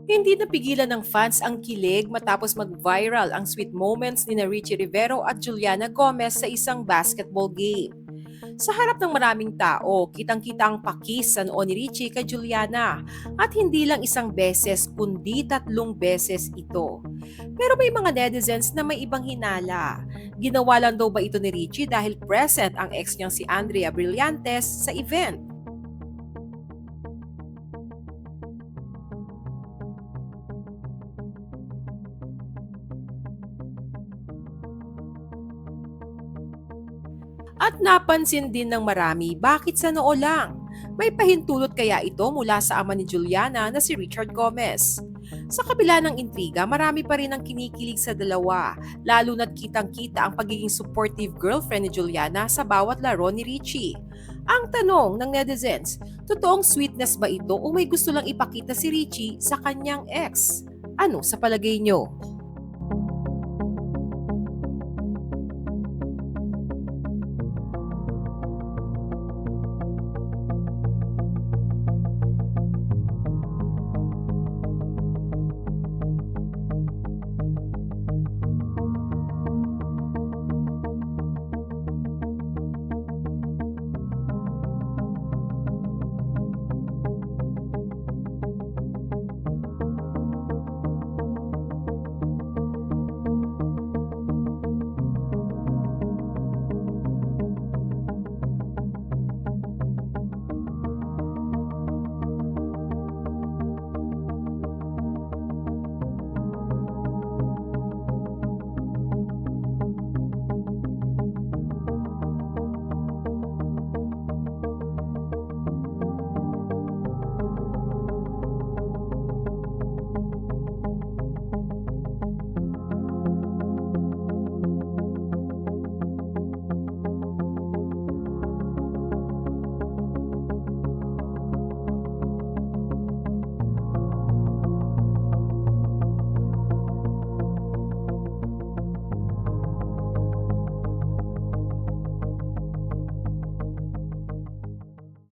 Hindi napigilan ng fans ang kilig matapos mag-viral ang sweet moments ni na Richie Rivero at Juliana Gomez sa isang basketball game. Sa harap ng maraming tao, kitang-kita ang pakis sa noo ni Richie kay Juliana at hindi lang isang beses kundi 3 beses ito. Pero may mga netizens na may ibang hinala. Ginawa lang daw ba ito ni Richie dahil present ang ex niyang si Andrea Brillantes sa event? At napansin din ng marami bakit sa noo lang. May pahintulot kaya ito mula sa ama ni Juliana na si Richard Gomez. Sa kabila ng intriga, marami pa rin ang kinikilig sa dalawa, lalo na't kitang-kita ang pagiging supportive girlfriend ni Juliana sa bawat laro ni Richie. Ang tanong ng netizens, totoong sweetness ba ito o may gusto lang ipakita si Richie sa kanyang ex? Ano sa palagay nyo?